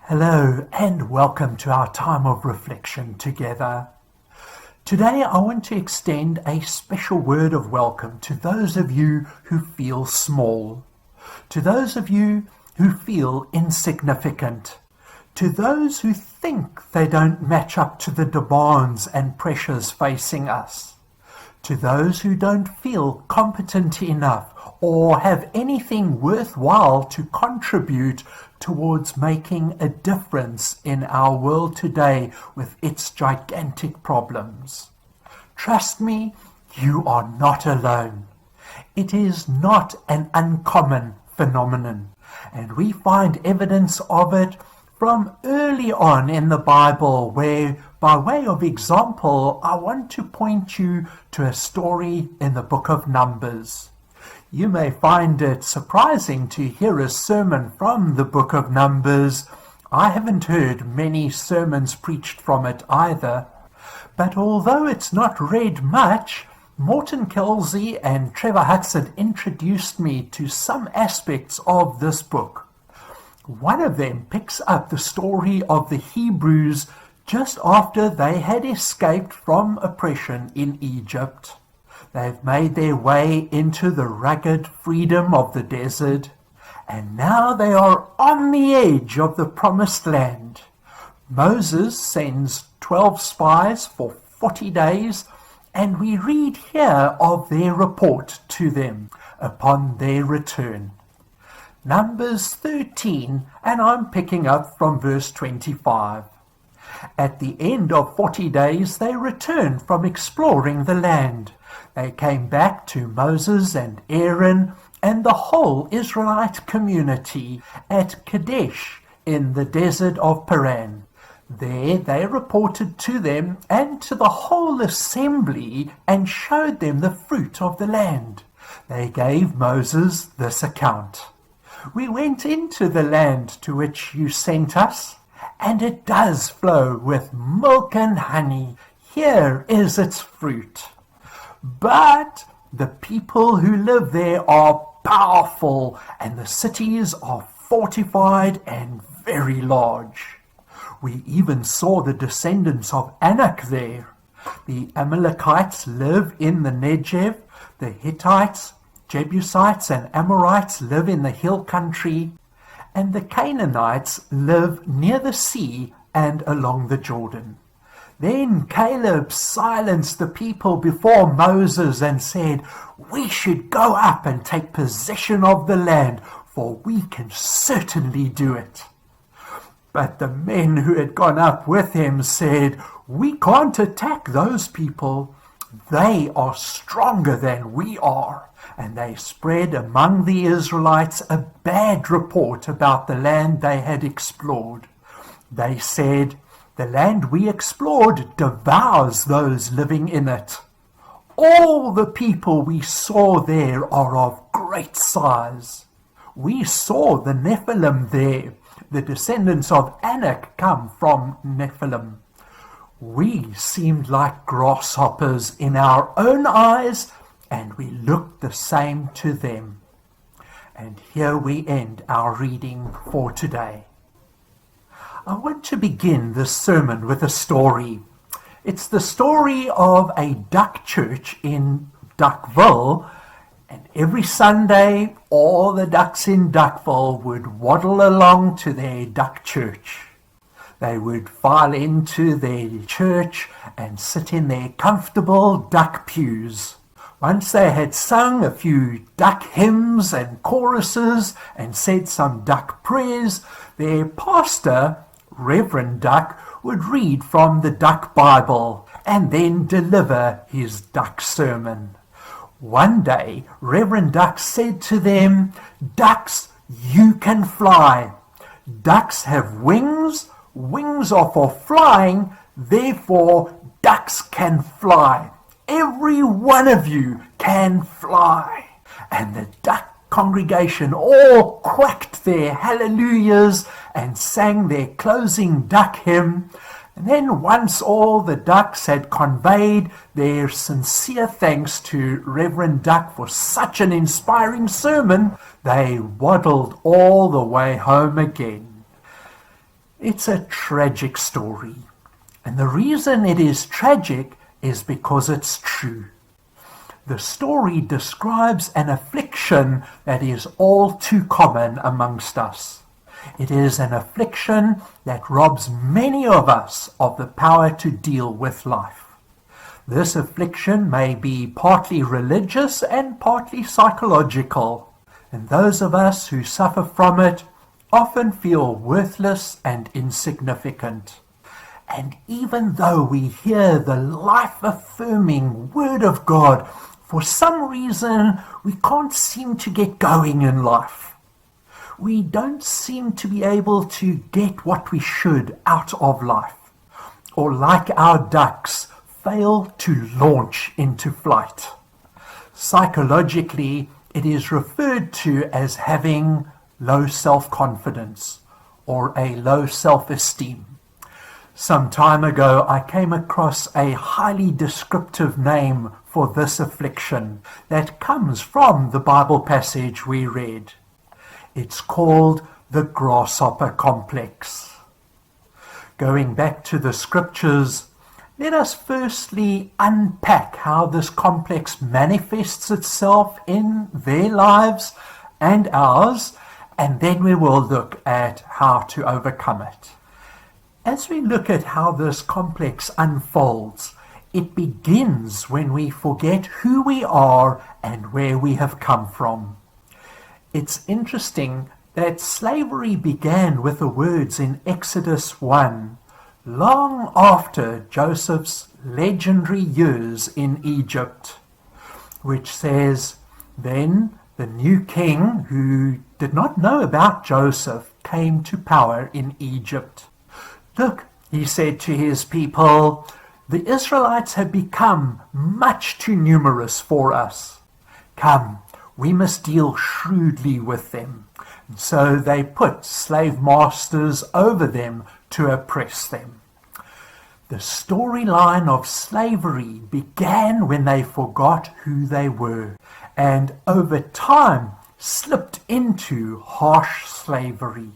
Hello and welcome to our time of reflection together. Today I want to extend a special word of welcome to those of you who feel small, to those of you who feel insignificant, to those who think they don't match up to the demands and pressures facing us, to those who don't feel competent enough or have anything worthwhile to contribute towards making a difference in our world today with its gigantic problems. Trust me, you are not alone. It is not an uncommon phenomenon, and we find evidence of it from early on in the Bible, where, by way of example, I want to point you to a story in the book of Numbers. You may find it surprising to hear a sermon from the book of Numbers. I haven't heard many sermons preached from it either. But although it's not read much, Morton Kelsey and Trevor Hudson introduced me to some aspects of this book. One of them picks up the story of the Hebrews just after they had escaped from oppression in Egypt. They've made their way into the rugged freedom of the desert, and now they are on the edge of the promised land. Moses sends 12 spies for 40 days, and we read here of their report to them upon their return. Numbers 13, and I'm picking up from verse 25. At the end of 40 days they returned from exploring the land. They came back to Moses and Aaron and the whole Israelite community at Kadesh in the desert of Paran. There they reported to them and to the whole assembly and showed them the fruit of the land. They gave Moses this account. We went into the land to which you sent us, and it does flow with milk and honey. Here is its fruit. But the people who live there are powerful, and the cities are fortified and very large. We even saw the descendants of Anak there. The Amalekites live in the Negev, the Hittites, Jebusites and Amorites live in the hill country, and the Canaanites live near the sea and along the Jordan. Then Caleb silenced the people before Moses and said, "We should go up and take possession of the land, for we can certainly do it." But the men who had gone up with him said, "We can't attack those people. They are stronger than we are." And they spread among the Israelites a bad report about the land they had explored. They said, "The land we explored devours those living in it. All the people we saw there are of great size. We saw the Nephilim there. The descendants of Anak come from Nephilim. We seemed like grasshoppers in our own eyes, and we looked the same to them." And here we end our reading for today. I want to begin this sermon with a story. It's the story of a duck church in Duckville, and every Sunday all the ducks in Duckville would waddle along to their duck church. They would file into their church and sit in their comfortable duck pews. Once they had sung a few duck hymns and choruses and said some duck prayers, their pastor, Reverend Duck, would read from the Duck Bible and then deliver his duck sermon. One day, Reverend Duck said to them, "Ducks, you can fly. Ducks have wings. Wings are for flying. Therefore, ducks can fly. Every one of you can fly." And the duck congregation all quacked their hallelujahs and sang their closing duck hymn. And then once all the ducks had conveyed their sincere thanks to Reverend Duck for such an inspiring sermon, they waddled all the way home again. It's a tragic story, and the reason it is tragic is because it's true. The story describes an affliction that is all too common amongst us. It is an affliction that robs many of us of the power to deal with life. This affliction may be partly religious and partly psychological, and those of us who suffer from it often feel worthless and insignificant. And even though we hear the life-affirming Word of God, for some reason we can't seem to get going in life. We don't seem to be able to get what we should out of life, or like our ducks, fail to launch into flight. Psychologically, it is referred to as having low self-confidence or a low self-esteem. Some time ago, I came across a highly descriptive name for this affliction that comes from the Bible passage we read. It's called the Grasshopper Complex. Going back to the scriptures, let us firstly unpack how this complex manifests itself in their lives and ours, and then we will look at how to overcome it. As we look at how this complex unfolds, it begins when we forget who we are and where we have come from. It's interesting that slavery began with the words in Exodus 1, long after Joseph's legendary years in Egypt, which says, "Then the new king, who did not know about Joseph, came to power in Egypt. Look," he said to his people, "the Israelites have become much too numerous for us. Come, we must deal shrewdly with them." And so they put slave masters over them to oppress them. The storyline of slavery began when they forgot who they were, and over time slipped into harsh slavery.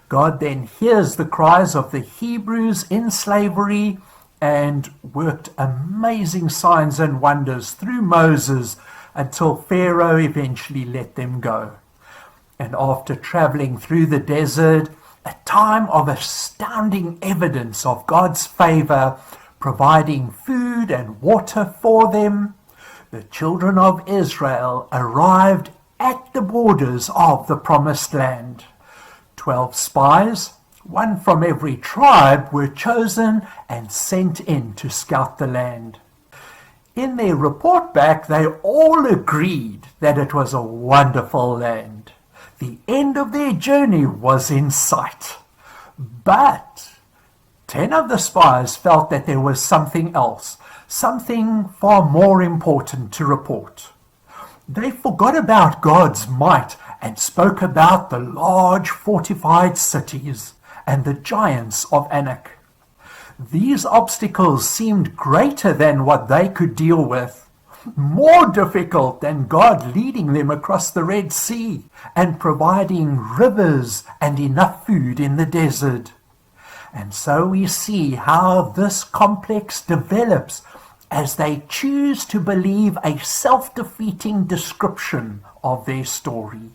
God then hears the cries of the Hebrews in slavery and worked amazing signs and wonders through Moses until Pharaoh eventually let them go. And after traveling through the desert, a time of astounding evidence of God's favor, providing food and water for them, the children of Israel arrived at the borders of the Promised Land. 12 spies, one from every tribe, were chosen and sent in to scout the land. In their report back, they all agreed that it was a wonderful land. The end of their journey was in sight. But 10 of the spies felt that there was something else, something far more important to report. They forgot about God's might and spoke about the large fortified cities and the giants of Anak. These obstacles seemed greater than what they could deal with, more difficult than God leading them across the Red Sea and providing rivers and enough food in the desert. And so we see how this complex develops as they choose to believe a self-defeating description of their story.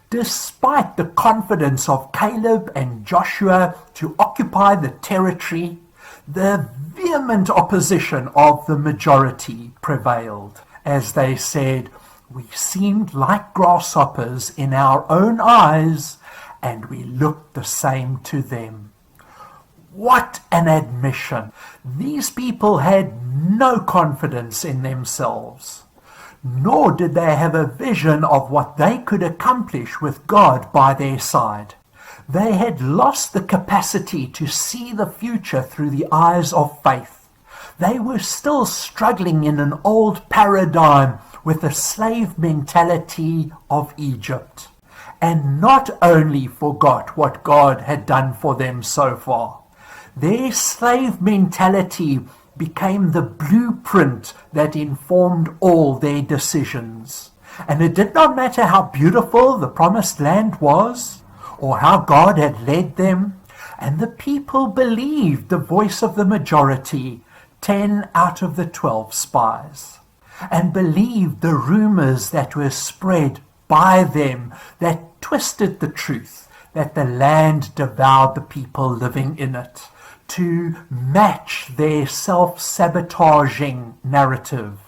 Despite the confidence of Caleb and Joshua to occupy the territory, the vehement opposition of the majority prevailed, as they said, "We seemed like grasshoppers in our own eyes, and we looked the same to them." What an admission! These people had no confidence in themselves, nor did they have a vision of what they could accomplish with God by their side. They had lost the capacity to see the future through the eyes of faith. They were still struggling in an old paradigm with the slave mentality of Egypt, and not only forgot what God had done for them so far. Their slave mentality became the blueprint that informed all their decisions. And it did not matter how beautiful the promised land was, or how God had led them. And the people believed the voice of the majority, 10 out of the 12 spies, and believed the rumors that were spread by them that twisted the truth, that the land devoured the people living in it, to match their self-sabotaging narrative.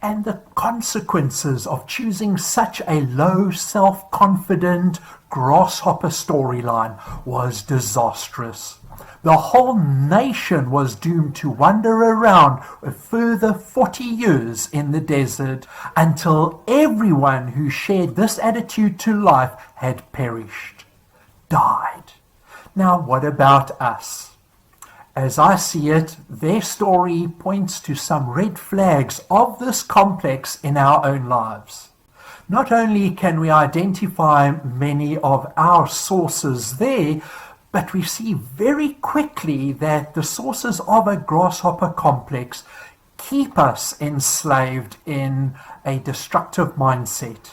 And the consequences of choosing such a low, self-confident grasshopper storyline was disastrous. The whole nation was doomed to wander around a further 40 years in the desert until everyone who shared this attitude to life had perished, died. Now what about us? As I see it, their story points to some red flags of this complex in our own lives. Not only can we identify many of our sources there, but we see very quickly that the sources of a grasshopper complex keep us enslaved in a destructive mindset,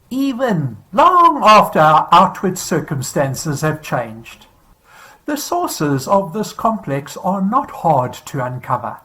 even long after our outward circumstances have changed. The sources of this complex are not hard to uncover.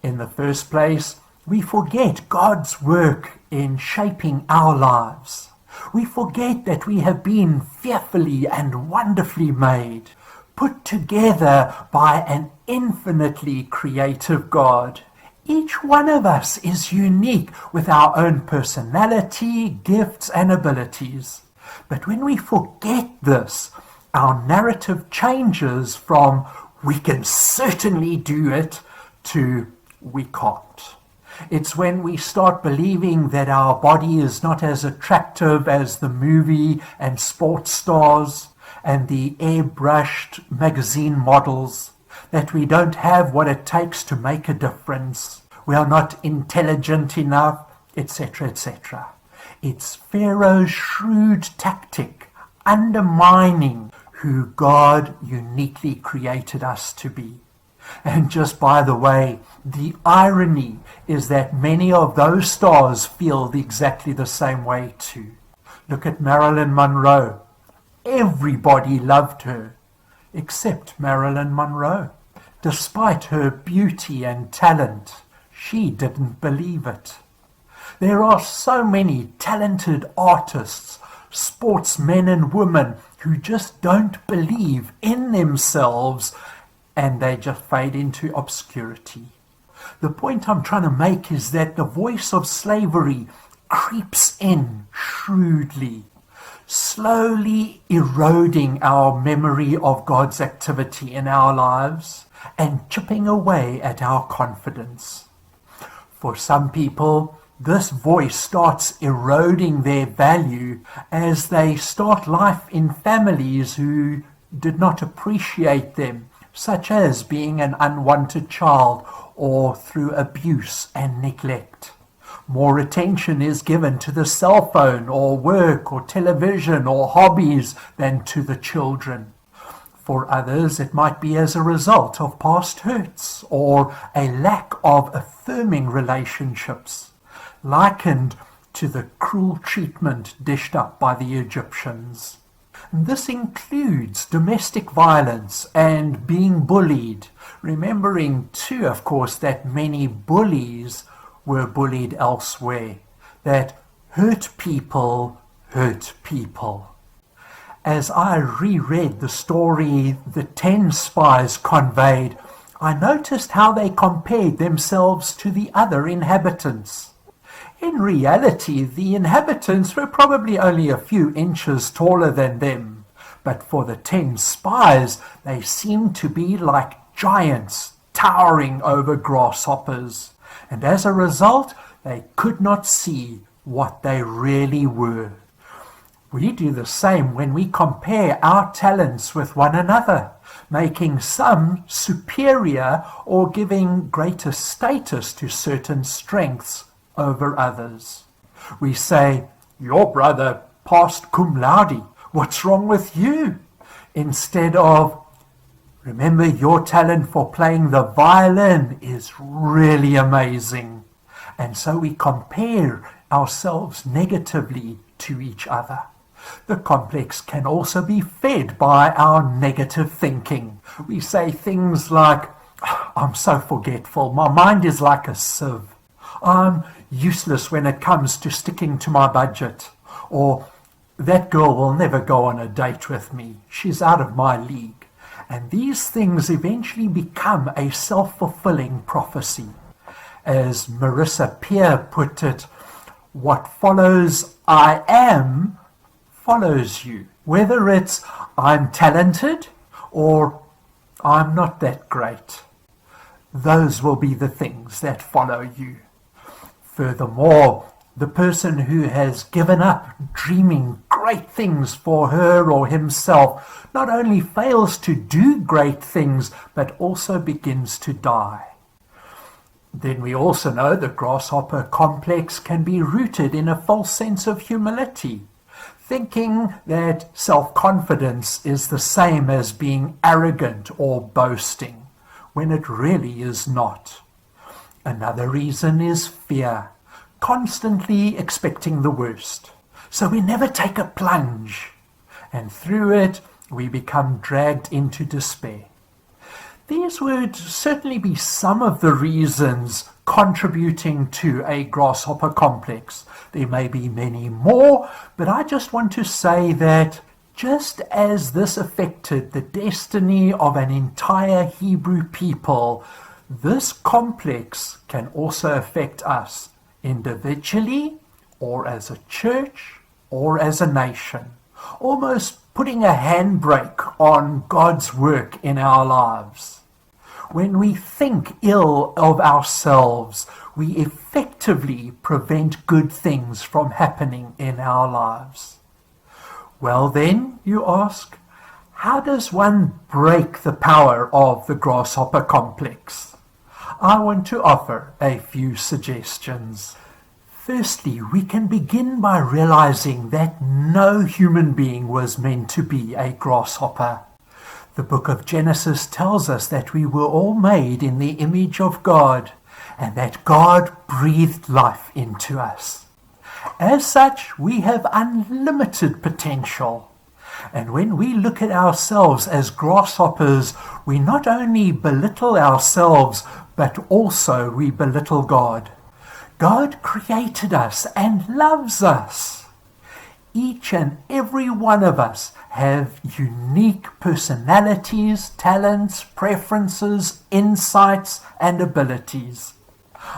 In the first place, we forget God's work in shaping our lives. We forget that we have been fearfully and wonderfully made, put together by an infinitely creative God. Each one of us is unique with our own personality, gifts, and abilities. But when we forget this, our narrative changes from "we can certainly do it" to "we can't." It's when we start believing that our body is not as attractive as the movie and sports stars and the airbrushed magazine models, that we don't have what it takes to make a difference, we are not intelligent enough, etc., etc. It's Pharaoh's shrewd tactic, undermining who God uniquely created us to be. And just by the way, the irony is that many of those stars feel exactly the same way too. Look at Marilyn Monroe. Everybody loved her, except Marilyn Monroe. Despite her beauty and talent, she didn't believe it. There are so many talented artists, sportsmen and women who just don't believe in themselves, and they just fade into obscurity. The point I'm trying to make is that the voice of slavery creeps in shrewdly, slowly eroding our memory of God's activity in our lives and chipping away at our confidence. For some people, this voice starts eroding their value as they start life in families who did not appreciate them, such as being an unwanted child or through abuse and neglect. More attention is given to the cell phone or work or television or hobbies than to the children. For others, it might be as a result of past hurts or a lack of affirming relationships, likened to the cruel treatment dished up by the Egyptians. This includes domestic violence and being bullied, remembering too, of course, that many bullies were bullied elsewhere, that hurt people hurt people. As I reread the story the 10 spies conveyed, I noticed how they compared themselves to the other inhabitants. In reality, the inhabitants were probably only a few inches taller than them, but for the 10 spies, they seemed to be like giants towering over grasshoppers, and as a result, they could not see what they really were. We do the same when we compare our talents with one another, making some superior or giving greater status to certain strengths over others. We say, "Your brother passed cum laude. What's wrong with you?" Instead of, "Remember, your talent for playing the violin is really amazing." And so we compare ourselves negatively to each other. The complex can also be fed by our negative thinking. We say things like, I'm so forgetful, my mind is like a sieve. I'm useless when it comes to sticking to my budget. Or, that girl will never go on a date with me. She's out of my league. And these things eventually become a self-fulfilling prophecy. As Marissa Peer put it, what follows I am follows you. Whether it's I'm talented or I'm not that great. Those will be the things that follow you. Furthermore, the person who has given up dreaming great things for her or himself not only fails to do great things, but also begins to die. Then we also know the Grasshopper Complex can be rooted in a false sense of humility, thinking that self-confidence is the same as being arrogant or boasting, when it really is not. Another reason is fear, constantly expecting the worst. So we never take a plunge, and through it we become dragged into despair. These would certainly be some of the reasons contributing to a grasshopper complex. There may be many more, but I just want to say that just as this affected the destiny of an entire Hebrew people, this complex can also affect us individually, or as a church, or as a nation, almost putting a handbrake on God's work in our lives. When we think ill of ourselves, we effectively prevent good things from happening in our lives. Well then, you ask, how does one break the power of the grasshopper complex? I want to offer a few suggestions. Firstly, we can begin by realizing that no human being was meant to be a grasshopper. The book of Genesis tells us that we were all made in the image of God, and that God breathed life into us. As such, we have unlimited potential. And when we look at ourselves as grasshoppers, we not only belittle ourselves, but also we belittle God. God created us and loves us. Each and every one of us have unique personalities, talents, preferences, insights, and abilities.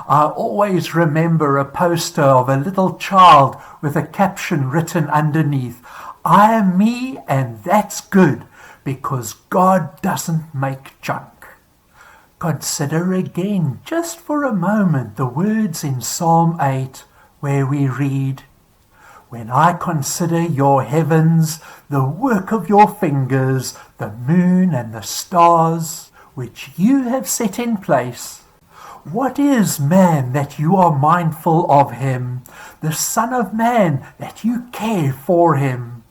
I always remember a poster of a little child with a caption written underneath, I am me and that's good because God doesn't make junk. Consider again, just for a moment, the words in Psalm 8 where we read, When I consider your heavens, the work of your fingers, the moon and the stars, which you have set in place, what is man that you are mindful of him, the Son of Man that you care for him?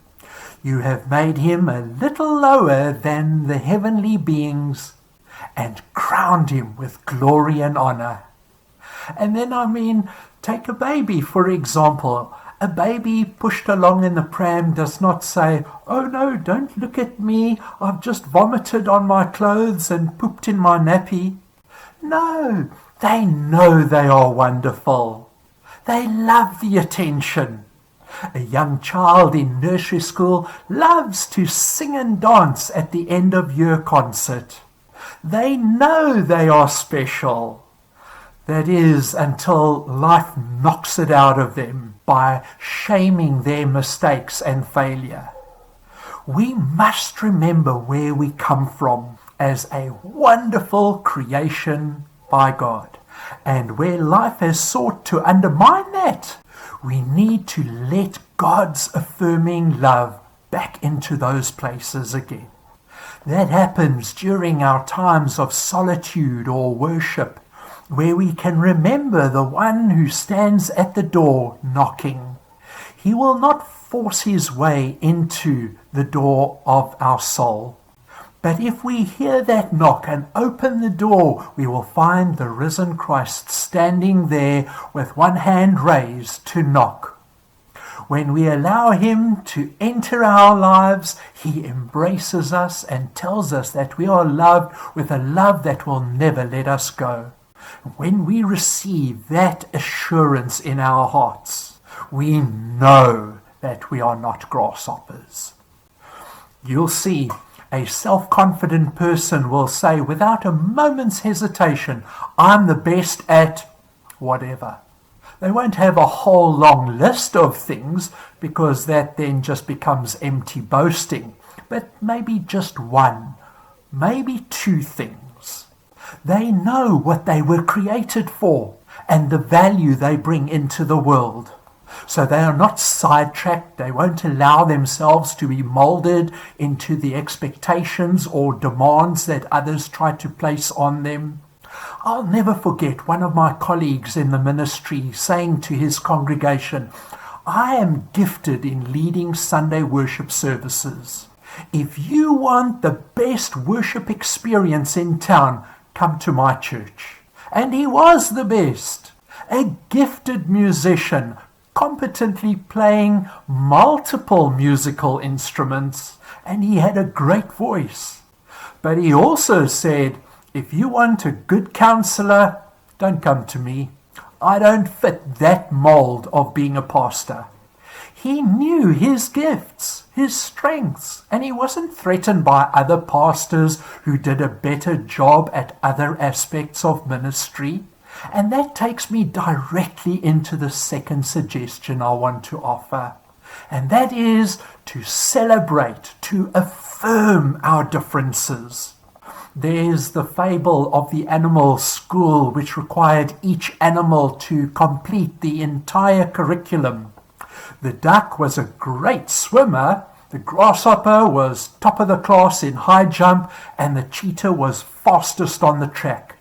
You have made him a little lower than the heavenly beings and crowned him with glory and honor. And then, take a baby, for example. A baby pushed along in the pram does not say, oh no, don't look at me, I've just vomited on my clothes and pooped in my nappy. No, they know they are wonderful. They love the attention. A young child in nursery school loves to sing and dance at the end of year concert. They know they are special. That is, until life knocks it out of them by shaming their mistakes and failure. We must remember where we come from as a wonderful creation by God. And where life has sought to undermine that, we need to let God's affirming love back into those places again. That happens during our times of solitude or worship, where we can remember the one who stands at the door knocking. He will not force his way into the door of our soul. But if we hear that knock and open the door, we will find the risen Christ standing there with one hand raised to knock. When we allow him to enter our lives, he embraces us and tells us that we are loved with a love that will never let us go. When we receive that assurance in our hearts, we know that we are not grasshoppers. You'll see, a self-confident person will say without a moment's hesitation, I'm the best at whatever. They won't have a whole long list of things because that then just becomes empty boasting, but maybe just one, maybe two things. They know what they were created for and the value they bring into the world. So they are not sidetracked. They won't allow themselves to be molded into the expectations or demands that others try to place on them. I'll never forget one of my colleagues in the ministry saying to his congregation, I am gifted in leading Sunday worship services. If you want the best worship experience in town, come to my church. And he was the best, a gifted musician, competently playing multiple musical instruments, and he had a great voice. But he also said, if you want a good counselor, don't come to me. I don't fit that mold of being a pastor. He knew his gifts, his strengths, and he wasn't threatened by other pastors who did a better job at other aspects of ministry. And that takes me directly into the second suggestion I want to offer. And that is to celebrate, to affirm our differences. There's the fable of the animal school, which required each animal to complete the entire curriculum. The duck was a great swimmer, the grasshopper was top of the class in high jump, and the cheetah was fastest on the track.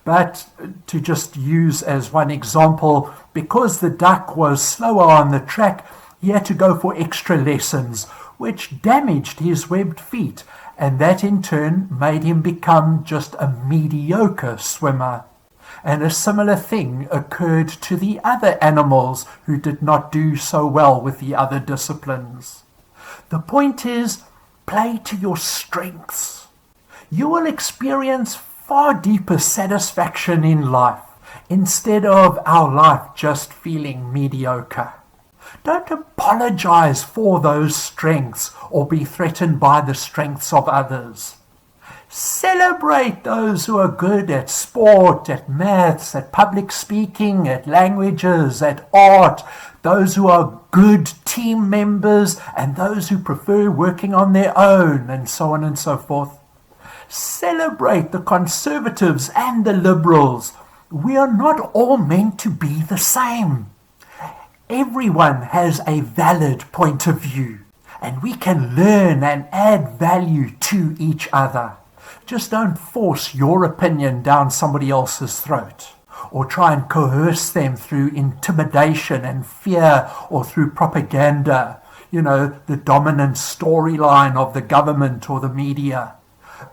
But to just use as one example, because the duck was slower on the track, he had to go for extra lessons, which damaged his webbed feet, and that in turn made him become just a mediocre swimmer. And a similar thing occurred to the other animals who did not do so well with the other disciplines. The point is, play to your strengths. You will experience far deeper satisfaction in life instead of our life just feeling mediocre. Don't apologize for those strengths or be threatened by the strengths of others. Celebrate those who are good at sport, at maths, at public speaking, at languages, at art, those who are good team members and those who prefer working on their own, and so on and so forth. Celebrate the conservatives and the liberals. We are not all meant to be the same. Everyone has a valid point of view, and we can learn and add value to each other. Just don't force your opinion down somebody else's throat, or try and coerce them through intimidation and fear or through propaganda, the dominant storyline of the government or the media.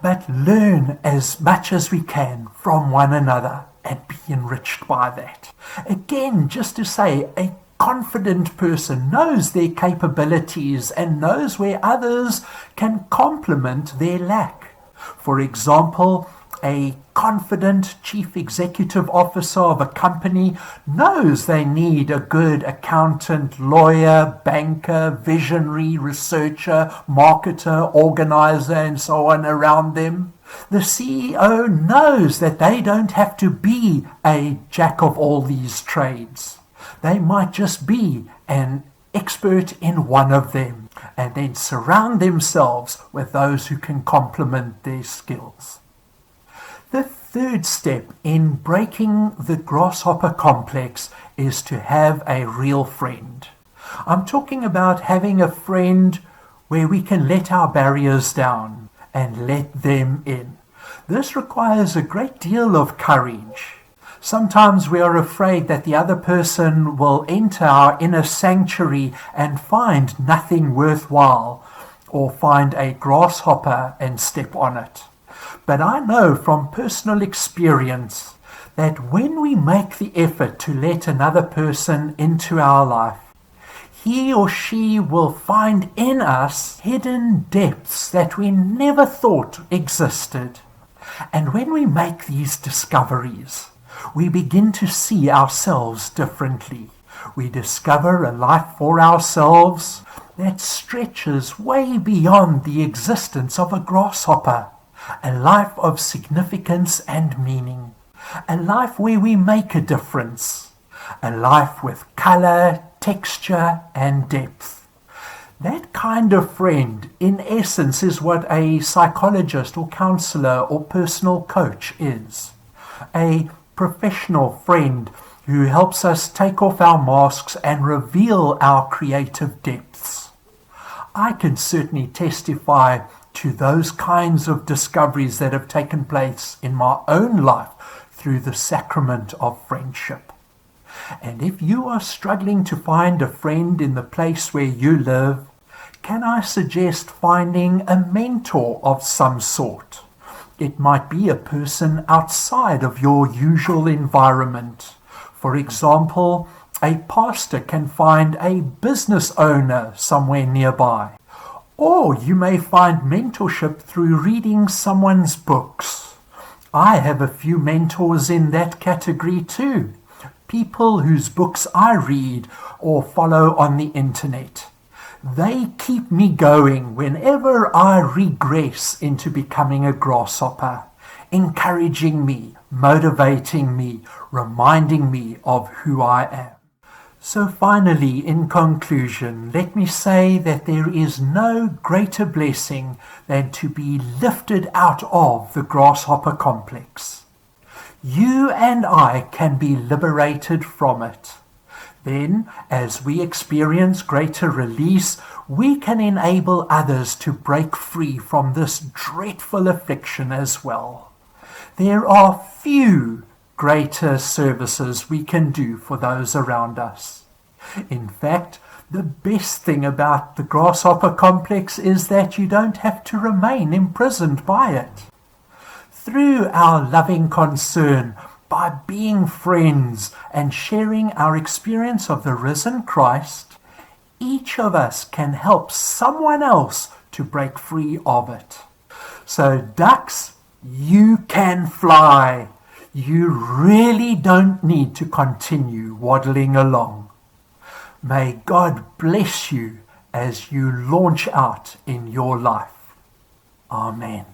But learn as much as we can from one another and be enriched by that. Again, just to say, a confident person knows their capabilities and knows where others can complement their lack. For example, a confident chief executive officer of a company knows they need a good accountant, lawyer, banker, visionary, researcher, marketer, organizer, and so on around them. The CEO knows that they don't have to be a jack of all these trades. They might just be an expert in one of them, and then surround themselves with those who can complement their skills. The third step in breaking the grasshopper complex is to have a real friend. I'm talking about having a friend where we can let our barriers down and let them in. This requires a great deal of courage. Sometimes we are afraid that the other person will enter our inner sanctuary and find nothing worthwhile, or find a grasshopper and step on it. But I know from personal experience that when we make the effort to let another person into our life, he or she will find in us hidden depths that we never thought existed. And when we make these discoveries, we begin to see ourselves differently. We discover a life for ourselves that stretches way beyond the existence of a grasshopper, a life of significance and meaning, a life where we make a difference, a life with color, texture, and depth. That kind of friend, in essence, is what a psychologist or counselor or personal coach is. A professional friend who helps us take off our masks and reveal our creative depths. I can certainly testify to those kinds of discoveries that have taken place in my own life through the sacrament of friendship. And if you are struggling to find a friend in the place where you live, can I suggest finding a mentor of some sort? It might be a person outside of your usual environment. For example, a pastor can find a business owner somewhere nearby. Or you may find mentorship through reading someone's books. I have a few mentors in that category too. People whose books I read or follow on the internet. They keep me going whenever I regress into becoming a grasshopper, encouraging me, motivating me, reminding me of who I am. So finally, in conclusion, let me say that there is no greater blessing than to be lifted out of the grasshopper complex. You and I can be liberated from it. Then, as we experience greater release, we can enable others to break free from this dreadful affliction as well. There are few greater services we can do for those around us. In fact, the best thing about the Grasshopper Complex is that you don't have to remain imprisoned by it. Through our loving concern, by being friends and sharing our experience of the risen Christ, each of us can help someone else to break free of it. So ducks, you can fly. You really don't need to continue waddling along. May God bless you as you launch out in your life. Amen.